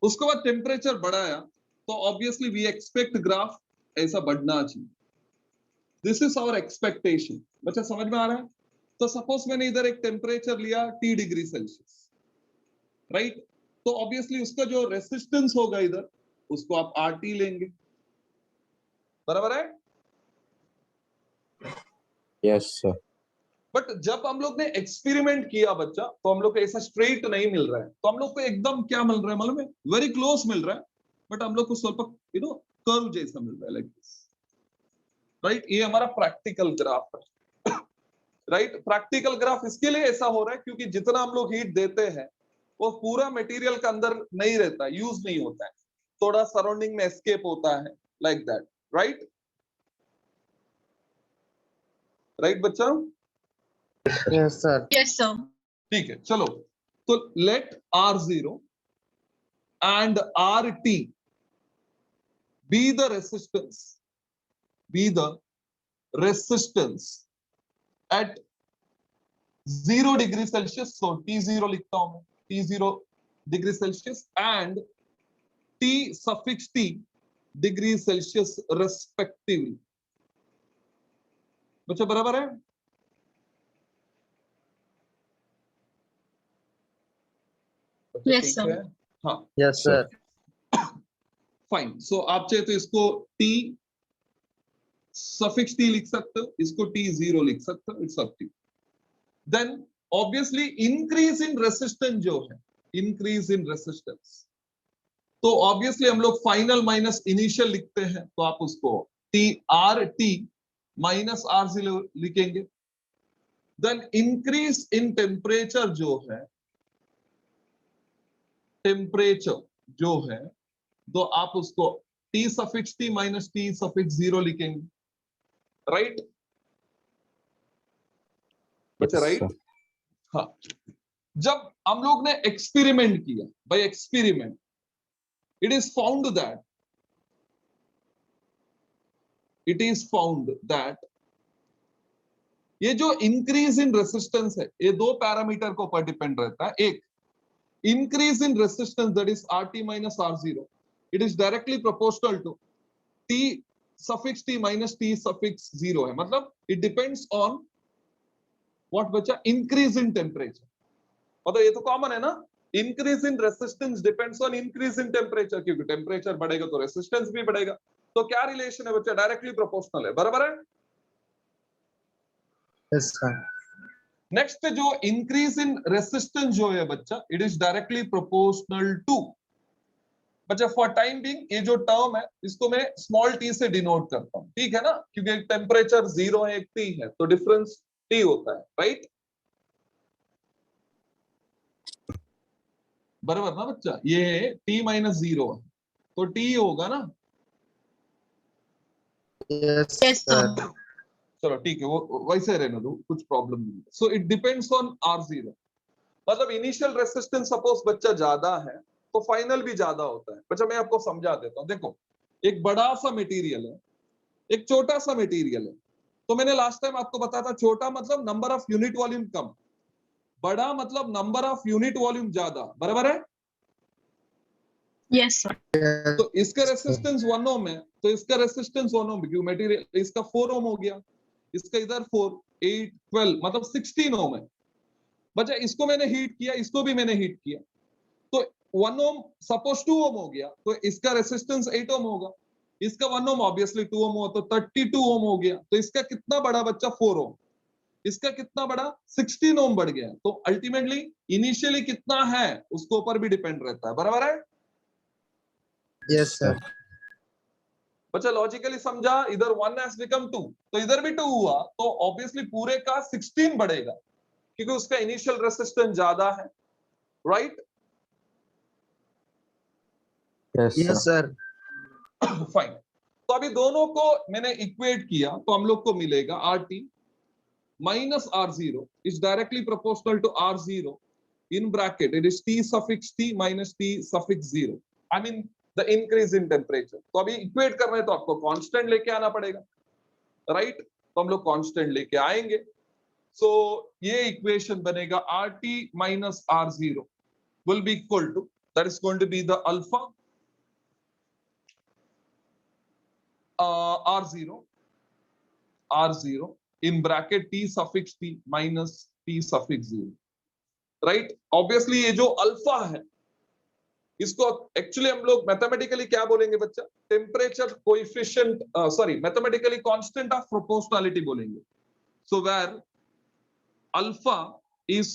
उसके बाद टेम्परेचर बढ़ाया तो ऑब्वियसली वी एक्सपेक्ट ग्राफ ऐसा बढ़ना चाहिए. This is our expectation. बच्चा समझ में आ रहा है? तो सपोज मैंने इधर एक टेम्परेचर लिया T डिग्री सेल्सियस, राइट? तो ऑब्वियसली उसका जो रेसिस्टेंस होगा इधर उसको आप RT लेंगे. बराबर है? Yes, sir. बट जब हम लोग ने एक्सपेरिमेंट किया बच्चा, तो हम लोग को ऐसा स्ट्रेट नहीं मिल रहा है. तो हम लोग को एकदम क्या मिल रहा है मालूम है? वेरी क्लोज मिल रहा है, बट हम लोग को स्वल्प कर्व जैसा मिल रहा है, लाइक दिस. राइट? ये हमारा प्रैक्टिकल ग्राफ है. राइट? प्रैक्टिकल ग्राफ इसके लिए ऐसा हो रहा है क्योंकि जितना हम लोग हीट देते हैं वो पूरा मटेरियल के अंदर नहीं रहता, यूज नहीं होता है, थोड़ा सराउंडिंग में एस्केप होता है, लाइक दैट. राइट? राइट बच्चा? Yes, sir. Yes, sir. ठीक है, चलो. तो late R0 and RT be the resistance at 0 degree Celsius. So T0 लिखता हूं मैं, T0 degree Celsius and T suffix T degree Celsius respectively. बच्चा बराबर है? Yes, sir. हाँ, Yes, sir. फाइन. सो आप चाहे तो इसको T सफिक्स T लिख सकते हो, इसको T0 लिख सकते हो. It's up to. Then obviously increase in resistance जो है, इंक्रीज इन रेसिस्टेंस, तो ऑब्वियसली हम लोग फाइनल माइनस इनिशियल लिखते हैं, तो आप उसको TRT माइनस R0 लिखेंगे. देन इंक्रीज इन टेम्परेचर जो है, टेम्परेचर जो है, तो आप उसको T suffix T minus T suffix 0 लिखेंगे. राइट? बच्चा राइट? हाँ. जब हम लोग ने एक्सपेरिमेंट किया, by experiment it is found that ये जो इंक्रीज इन रेसिस्टेंस है, ये दो पैरामीटर के ऊपर डिपेंड रहता है. एक increase in resistance, that is RT minus R0, it is directly proportional to T suffix T minus T suffix 0 है. मतलब it depends on what बच्चा? Increase in temperature. मतलब ये तो कॉमन है ना, increase in resistance depends on increase in temperature, क्योंकि temperature बढ़ेगा तो रेसिस्टेंस भी बढ़ेगा. तो क्या रिलेशन है बच्चा? डायरेक्टली प्रोपोर्शनल है. बराबर है? Yes, sir. नेक्स्ट जो इंक्रीज इन रेसिस्टेंस जो है बच्चा, it is directly proportional to. बच्चा फॉर टाइम बीइंग ये जो टर्म है इसको मैं स्मॉल t से डिनोट करता हूं. ठीक है ना? क्योंकि टेम्परेचर 0 है, एक T है, तो डिफरेंस T होता है. राइट? बराबर ना बच्चा? ये T माइनस 0 है तो T होगा ना? Yes, Yes, sir. sir. चलो ठीक है, वो वैसे रहने दो, कुछ प्रॉब्लम नहीं. So it depends on R0. मतलब इनिशियल रेसिस्टेंस सपोज बच्चा ज्यादा है तो फाइनल भी ज्यादा होता है. बच्चा मैं आपको समझा देता हूं. देखो, एक बड़ा सा मटेरियल है, एक छोटा सा मटेरियल है. तो मैंने लास्ट टाइम आपको बताया था, छोटा मतलब नंबर ऑफ यूनिट वॉल्यूम कम, बड़ा मतलब नंबर ऑफ यूनिट वॉल्यूम ज्यादा. बराबर है? Yes, sir. तो इसका रेसिस्टेंस 1 ओम है, तो इसका रेसिस्टेंस 1 ओम, क्योंकि मटेरियल इसका 4 ओम हो गया, इसका इधर 4, 8, 12 मतलब 16 ओम है। बच्चा इसको मैंने हीट किया, इसको भी मैंने हीट किया, तो 1 ओम सपोज 2 ओम हो गया, तो इसका रेसिस्टेंस 8 ओम होगा, इसका 1 ओम ऑब्वियसली 2 ओम हो, तो 32 ओम हो गया। तो इसका कितना बड़ा बच्चा 4 ओम, इसका कितना बड़ा 16 ओम बढ़ गया। तो अल्टीमेटली इनिशियली कितना है उसके ऊपर भी डिपेंड रहता है, बराबर है Yes, sir. बच्चा? लॉजिकली समझा, इधर 1 has become 2, तो इधर भी 2 हुआ, तो ऑब्वियसली पूरे का 16 बढ़ेगा, क्योंकि उसका इनिशियल रेसिस्टेंस ज्यादा है, right? Yes, Yes, sir. sir. Fine. तो अभी दोनों को मैंने इक्वेट किया, तो हम लोग को मिलेगा RT minus R0 is directly proportional to R0 in bracket, it is T suffix T minus T suffix 0, I mean the increase in temperature। तो अभी इक्वेट कर रहे हैं, तो आपको कांस्टेंट लेके आना पड़ेगा, राइट? तो हम लोग कांस्टेंट लेके आएंगे, सो ये इक्वेशन बनेगा RT minus R0 will be equal to, that is going to be the alpha R0 in bracket T suffix T minus T suffix 0, right? Obviously ये जो अल्फा है, इसको एक्चुअली हम लोग मैथमेटिकली क्या बोलेंगे बच्चा? Temperature coefficient, sorry, mathematically constant of proportionality बोलेंगे। So where alpha is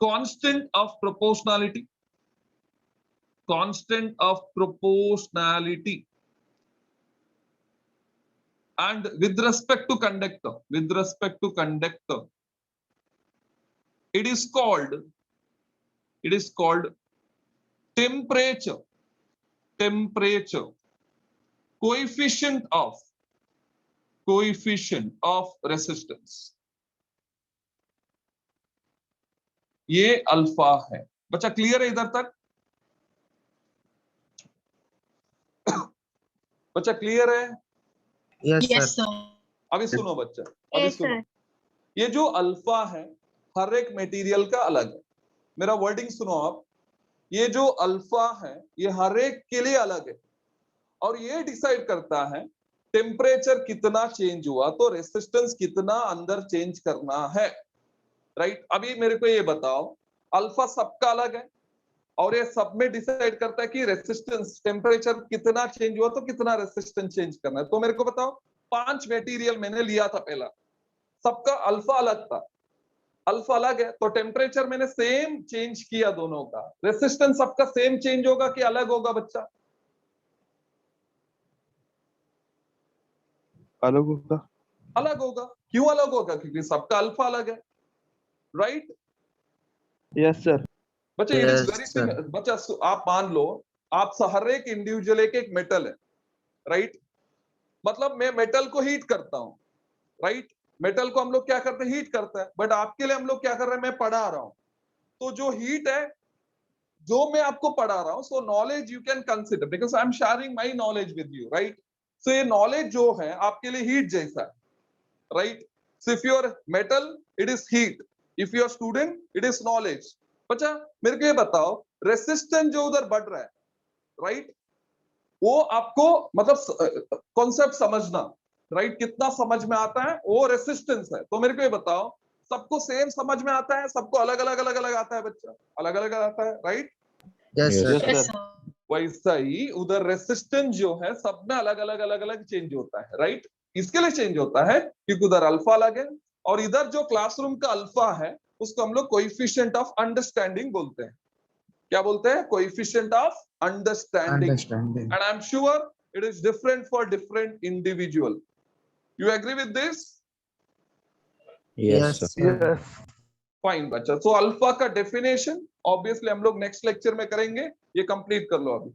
constant of proportionality, constant of proportionality, and with respect to conductor, it is called temperature coefficient of resistance। ये alpha है बच्चा, clear है इधर तक बच्चा? Clear है? Yes, Yes, sir. sir. अभी सुनो बच्चा, अभी Yes, सुनो, sir. ये जो अल्फा है हर एक मटेरियल का अलग है, मेरा वर्डिंग सुनो आप, ये जो अल्फा है ये हर एक के लिए अलग है, और ये डिसाइड करता है टेम्परेचर कितना चेंज हुआ, तो रेसिस्टेंस कितना अंदर चेंज करना है, राइट? अभी मेरे को ये बताओ, अल्फा सबका अलग है, और ये सब में डिसाइड करता है कि रेसिस्टेंस टेम्परेचर कितना चेंज हुआ तो कितना रेसिस्टेंस चेंज करना है। तो मेरे को बताओ, 5 मटेरियल मैंने लिया था पहला, सबका अल्फा अलग था, अल्फा अलग है, तो टेम्परेचर मैंने सेम चेंज किया दोनों का, रेसिस्टेंस सबका सेम चेंज होगा कि अलग होगा बच्चा? अलग होगा। अलग होगा। क्यों अलग होगा? क्योंकि सबका अल्फा अलग है, राइट? Yes sir. बच्चा it is Yes, very sir. Simple बच्चा, आप मान लो आप हर एक इंडिविजुअल एक मेटल है, राइट? मतलब मैं मेटल को हीट करता हूं, राइट? मेटल को हम लोग क्या करते हैं? हीट करता है, बट आपके लिए हम लोग क्या कर रहे हैं? मैं पढ़ा रहा हूं, तो जो हीट है जो मैं आपको पढ़ा रहा हूं, so knowledge you can consider because I am sharing my knowledge with you, right? So ये नॉलेज जो है आपके लिए हीट जैसा है, right? So if you are metal it is heat, if you are student it is knowledge. बच्चा मेरे को ये बताओ, रेसिस्टेंस जो उधर बढ़ रहा है, राइट, वो आपको मतलब कॉन्सेप्ट समझना, राइट, कितना समझ में आता है वो रेसिस्टेंस है। तो मेरे को ये बताओ, सबको सेम समझ में आता है, सबको अलग अलग अलग अलग आता है बच्चा? अलग अलग आता है, right? Yes, Yes. sir. Yes, Yes, sir. sir. वैसा ही उधर रेसिस्टेंस जो है सब में अलग अलग अलग अलग चेंज होता है, राइट? इसके लिए चेंज होता है क्योंकि उधर अल्फा अलग है, और इधर जो क्लासरूम का अल्फा है उसको हम लोग कोएफिशिएंट ऑफ अंडरस्टैंडिंग बोलते हैं। क्या बोलते हैं? Coefficient of understanding. Understanding. And I'm sure it is different for different individual. You agree with this? Yes, sir. sir. Yes. Fine बच्चा, सो अल्फा का डेफिनेशन ऑब्वियसली हम लोग नेक्स्ट लेक्चर में करेंगे, ये कंप्लीट कर लो अभी।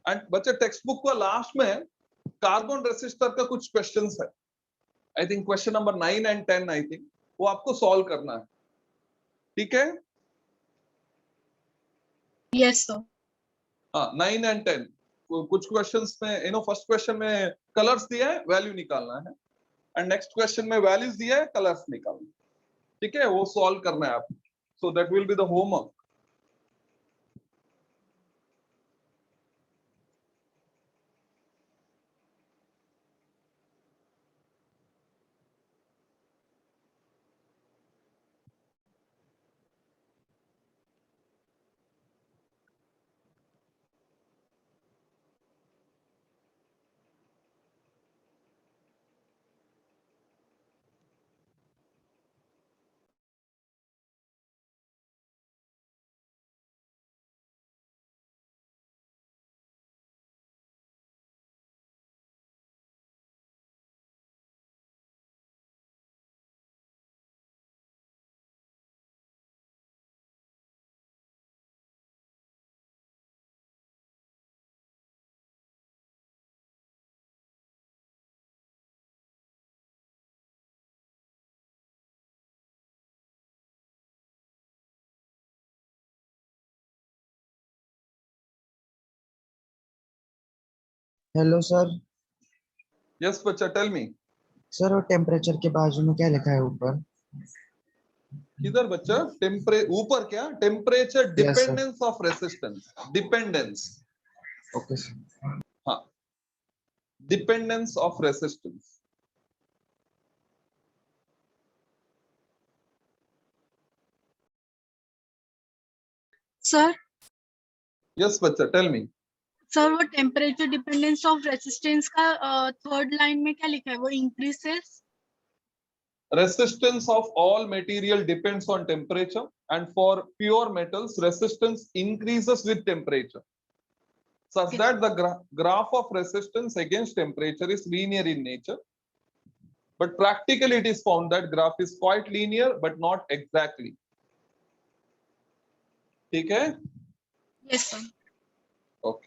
एंड बच्चे टेक्स्ट बुक का लास्ट में कार्बन रेसिस्टर का कुछ क्वेश्चंस है, I think question number 9 and 10, I think वो आपको सॉल्व करना है, ठीक है? Yes, sir. हाँ 9 एंड 10 कुछ क्वेश्चंस में फर्स्ट क्वेश्चन में कलर्स दिया है, वैल्यू निकालना है, एंड नेक्स्ट क्वेश्चन में वैल्यूज दिया है, कलर्स निकालना। ठीक है, वो सॉल्व करना है आप, so that will be the homework. Hello sir. Yes बच्चा, टेल मी। सर वो टेम्परेचर के बाजू में क्या लिखा है ऊपर? किधर बच्चा? ऊपर क्या? Temperature Yes, sir. Dependence of resistance, dependence. Okay sir. हाँ, dependence of resistance. Sir yes बच्चा, टेल मी। सर वो टेम्परेचर डिपेंडेंस ऑफ रेसिस्टेंस का थर्ड लाइन में क्या लिखा है, वो increases? Resistance of all material depends on temperature, and for pure metals resistance increases with temperature, such Yes. that the graph of resistance against temperature is linear in nature, but practically it is found that graph is quite linear but not exactly. ठीक है? Yes sir. Okay.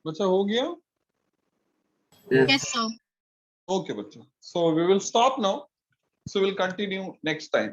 बच्चा हो गया? Yes sir. Okay बच्चा, so we will stop now, so we'll continue next time.